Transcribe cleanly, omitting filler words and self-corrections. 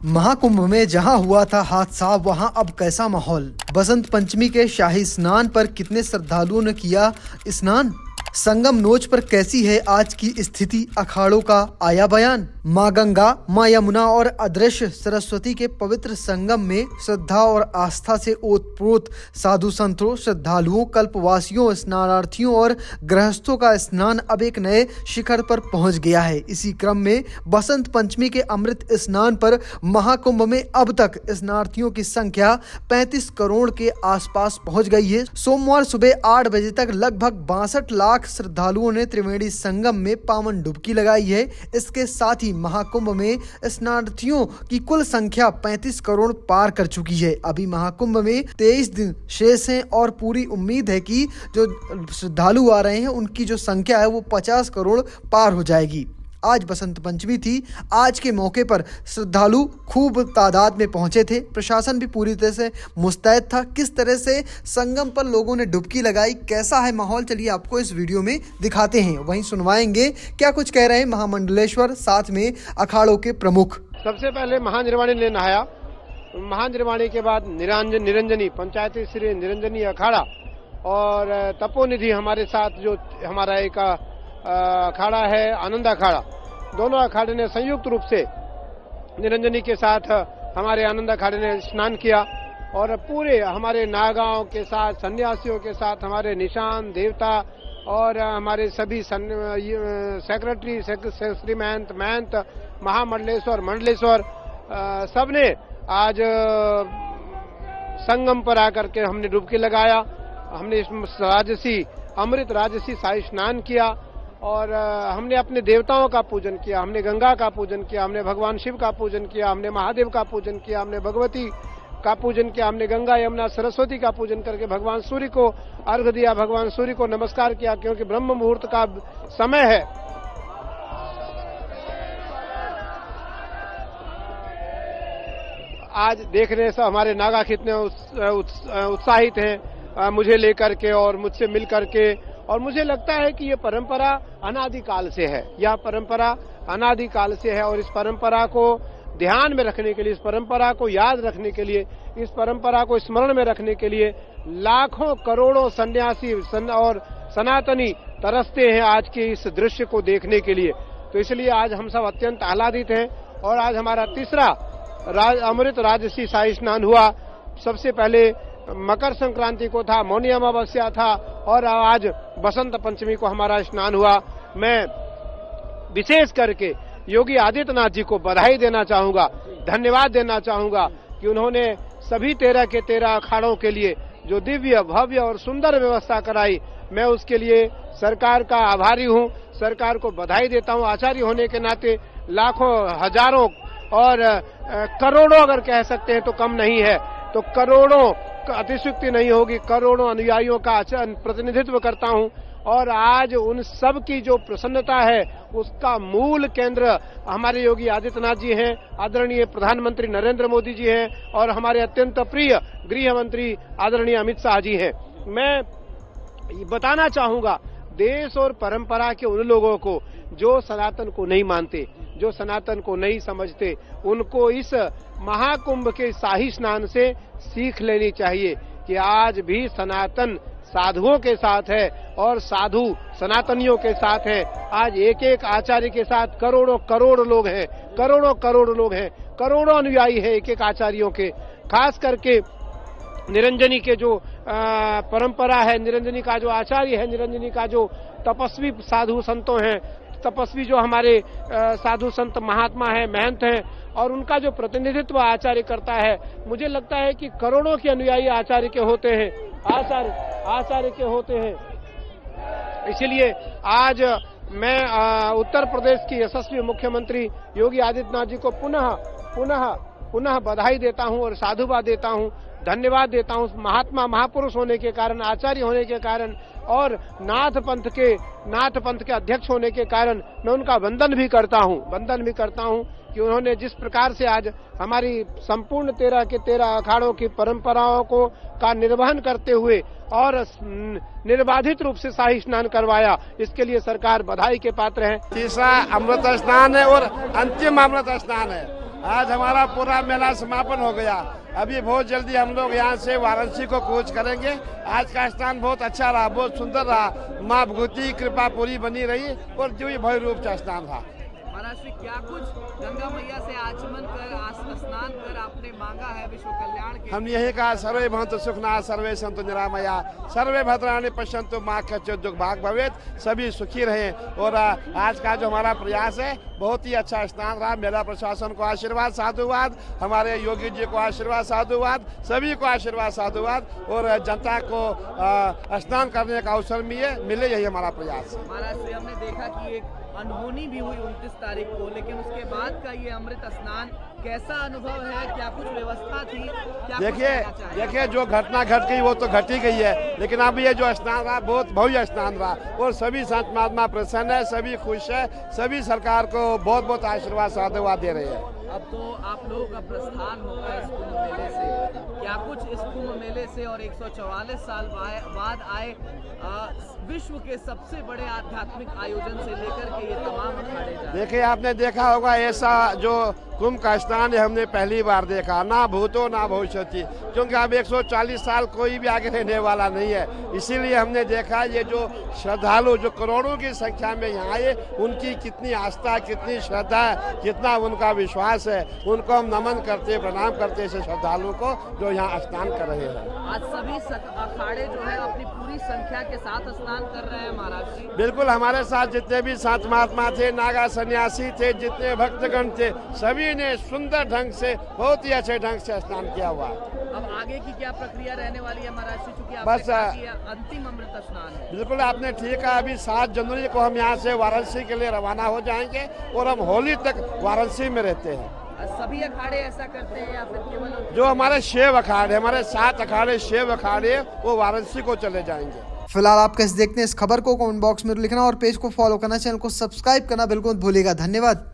महाकुंभ में जहां हुआ था हादसा, वहां अब कैसा माहौल। बसंत पंचमी के शाही स्नान पर कितने श्रद्धालुओं ने किया स्नान। संगम नोच पर कैसी है आज की स्थिति, अखाड़ों का आया बयान। माँ गंगा, माँ यमुना और अदृश्य सरस्वती के पवित्र संगम में श्रद्धा और आस्था से ओतप्रोत साधु संतों, श्रद्धालुओं, कल्पवासियों, स्नानार्थियों और गृहस्थों का स्नान अब एक नए शिखर पर पहुंच गया है। इसी क्रम में बसंत पंचमी के अमृत स्नान पर महाकुंभ में अब तक स्नानार्थियों की संख्या 35 करोड़ के आसपास पहुंच गई है। सोमवार सुबह 8 बजे तक लगभग 62 लाख श्रद्धालुओं ने त्रिवेणी संगम में पावन डुबकी लगाई है। इसके साथ ही महाकुंभ में स्नानार्थियों की कुल संख्या 35 करोड़ पार कर चुकी है। अभी महाकुंभ में 23 दिन शेष हैं और पूरी उम्मीद है कि जो श्रद्धालु आ रहे हैं उनकी जो संख्या है वो 50 करोड़ पार हो जाएगी। आज बसंत पंचमी थी। आज के मौके पर श्रद्धालु खूब तादाद में पहुंचे थे। प्रशासन भी पूरी तरह से मुस्तैद था। किस तरह से संगम पर लोगों ने डुबकी लगाई, कैसा है माहौल, चलिए आपको इस वीडियो में दिखाते हैं। वहीं सुनवाएंगे क्या कुछ कह रहे हैं महामंडलेश्वर, साथ में अखाड़ों के प्रमुख। सबसे पहले महानिर्वाणी ने नहाया। महानिर्वाणी के बाद निरंजनी पंचायती श्री निरंजनी अखाड़ा और तपोनिधि हमारे साथ जो हमारा एक अखाड़ा है आनंद अखाड़ा, दोनों अखाड़े ने संयुक्त रूप से निरंजनी के साथ हमारे आनंद अखाड़े ने स्नान किया और पूरे हमारे नागांव के साथ, सन्यासियों के साथ, हमारे निशान देवता और हमारे सभी सेक्रेटरी, श्री महंत, महामंडलेश्वर, मंडलेश्वर, सबने आज संगम पर आकर के हमने डुबकी लगाया। हमने अमृत राजसी शाही स्नान किया और हमने अपने देवताओं का पूजन किया। हमने गंगा का पूजन किया, हमने भगवान शिव का पूजन किया, हमने महादेव का पूजन किया, हमने भगवती का पूजन किया, हमने गंगा यमुना सरस्वती का पूजन करके भगवान सूर्य को अर्घ दिया, भगवान सूर्य को नमस्कार किया, क्योंकि ब्रह्म मुहूर्त का समय है। आज देखने से हमारे नागा कितने उत्साहित हैं मुझे लेकर के और मुझसे मिल करके, और मुझे लगता है कि ये परंपरा अनादिकाल से है। यह परंपरा अनादिकाल से है और इस परंपरा को ध्यान में रखने के लिए, इस परंपरा को याद रखने के लिए, इस परंपरा को स्मरण में रखने के लिए लाखों करोड़ों सन्यासी और सनातनी तरसते हैं आज के इस दृश्य को देखने के लिए। तो इसलिए आज हम सब अत्यंत आह्लादित हैं और आज हमारा तीसरा अमृत राजसी शाही स्नान हुआ। सबसे पहले मकर संक्रांति को था, मौनी अमावस्या था और आज बसंत पंचमी को हमारा स्नान हुआ। मैं विशेष करके योगी आदित्यनाथ जी को बधाई देना चाहूंगा, धन्यवाद देना चाहूंगा कि उन्होंने सभी 13 के 13 अखाड़ों के लिए जो दिव्य, भव्य और सुंदर व्यवस्था कराई, मैं उसके लिए सरकार का आभारी हूं। सरकार को बधाई देता हूं। आचार्य होने के नाते लाखों, हजारों और करोड़ों अगर कह सकते हैं तो कम नहीं है, तो करोड़ों अतिशयोक्ति नहीं होगी, करोड़ों अनुयायियों का प्रतिनिधित्व करता हूं और आज उन सब की जो प्रसन्नता है उसका मूल केंद्र हमारे योगी आदित्यनाथ जी हैं, आदरणीय प्रधानमंत्री नरेंद्र मोदी जी हैं और हमारे अत्यंत प्रिय गृह मंत्री आदरणीय अमित शाह जी हैं। मैं बताना चाहूंगा देश और परंपरा के उन लोगों को जो सनातन को नहीं मानते, जो सनातन को नहीं समझते, उनको इस महाकुंभ के शाही स्नान से सीख लेनी चाहिए कि आज भी सनातन साधुओं के साथ है और साधु सनातनियों के साथ है। आज एक एक आचार्य के साथ करोड़ों करोड़ लोग हैं, करोड़ों करोड़ लोग हैं, करोड़ों अनुयायी हैं एक एक आचार्यों के। खास करके निरंजनी के जो परंपरा है, निरंजनी का जो आचार्य है, निरंजनी का जो तपस्वी साधु संतों हैं, तपस्वी जो हमारे साधु संत महात्मा हैं, महंत हैं और उनका जो प्रतिनिधित्व आचार्य करता है, मुझे लगता है कि करोड़ों के अनुयायी आचार्य के होते हैं, आचार्य के होते हैं। इसलिए आज मैं उत्तर प्रदेश की यशस्वी मुख्यमंत्री योगी आदित्यनाथ जी को पुनः बधाई देता हूं और साधुवाद देता हूं, धन्यवाद देता हूं। महात्मा, महापुरुष होने के कारण, आचार्य होने के कारण और नाथ पंथ के अध्यक्ष होने के कारण मैं उनका वंदन भी करता हूं कि उन्होंने जिस प्रकार से आज हमारी संपूर्ण 13 के 13 अखाड़ों की परंपराओं को का निर्वहन करते हुए और निर्बाधित रूप से शाही स्नान करवाया, इसके लिए सरकार बधाई के पात्र है। तीसरा अमृत स्नान है और अंतिम अमृत स्नान है। आज हमारा पूरा मेला समापन हो गया। अभी बहुत जल्दी हम लोग यहाँ से वाराणसी को कूच करेंगे। आज का स्नान बहुत अच्छा रहा, बहुत सुंदर रहा। माँ भगवती कृपा पूरी बनी रही और दिव्य भव्य रूप का स्नान रहा। महाराज श्री, क्या कुछ गंगा मैया से आचमन कर स्नान कर आपने मांगा है विश्व कल्याण के? हम यही कहा, सर्वे भवन्तु सुखिनः सर्वे सन्तु निरामया सर्वे भद्राणि पश्यन्तु मा कश्चित् दुर्भाग् भवेत्। सभी सुखी रहें। और आज का जो हमारा प्रयास है बहुत ही अच्छा स्नान रहा। मेला प्रशासन को आशीर्वाद साधुवाद, हमारे योगी जी को आशीर्वाद साधुवाद, सभी को आशीर्वाद साधुवाद और जनता को स्नान करने का अवसर मिले, यही हमारा प्रयास है। महाराज श्री, हमने देखा कि एक अनहोनी भी हुई 29 तारीख को, लेकिन उसके बाद का ये अमृत स्नान कैसा अनुभव है? क्या कुछ व्यवस्था थी? क्या देखिए जो घटना घट गई वो तो घट ही गई है, लेकिन अब ये जो स्नान रहा बहुत भव्य स्नान रहा और सभी संत महात्मा प्रसन्न है, सभी खुश है, सभी सरकार को बहुत बहुत आशीर्वाद साधुवाद दे रहे हैं। अब तो आप लोगों का प्रस्थान होगा इस कुंभ मेले से, क्या कुछ इस कुंभ मेले से और 144 साल बाद आए विश्व के सबसे बड़े आध्यात्मिक आयोजन से लेकर के ये तमाम अखाड़े जा रहे हैं? देखिए आपने देखा होगा ऐसा जो कुंभ का स्नान है हमने पहली बार देखा, ना भूतो ना भविष्यति, क्योंकि अब 140 साल कोई भी आगे रहने वाला नहीं है। इसीलिए हमने देखा ये जो श्रद्धालु जो करोड़ों की संख्या में यहाँ आए, उनकी कितनी आस्था, कितनी श्रद्धा, कितना उनका विश्वास है, उनको हम नमन करते, प्रणाम करते ऐसे श्रद्धालुओं को जो यहाँ स्नान कर रहे हैं। आज सभी अखाड़े जो है अपनी पूरी संख्या के साथ स्नान कर रहे हैं महाराज जी। बिल्कुल, हमारे साथ जितने भी संत महात्मा थे, नागा सन्यासी थे, जितने भक्तगण थे, सभी ने सुंदर ढंग से, बहुत ही अच्छे ढंग से स्नान किया हुआ। अब आगे की क्या प्रक्रिया रहने वाली है महाराज जी, चूंकि बस अंतिम अमृत स्नान है? बिल्कुल आपने ठीक है। अभी 7 जनवरी को हम यहाँ से वाराणसी के लिए रवाना हो जाएंगे और हम होली तक वाराणसी में रहते हैं। सभी अखाड़े ऐसा करते हैं या फिर केवल जो हमारे शिव अखाड़े, हमारे 7 अखाड़े शिव अखाड़े, वो वाराणसी को चले जाएंगे। फिलहाल आप कैसे देखते हैं इस खबर को कमेंट बॉक्स में लिखना और पेज को फॉलो करना, चैनल को सब्सक्राइब करना बिल्कुल भूलिएगा। धन्यवाद।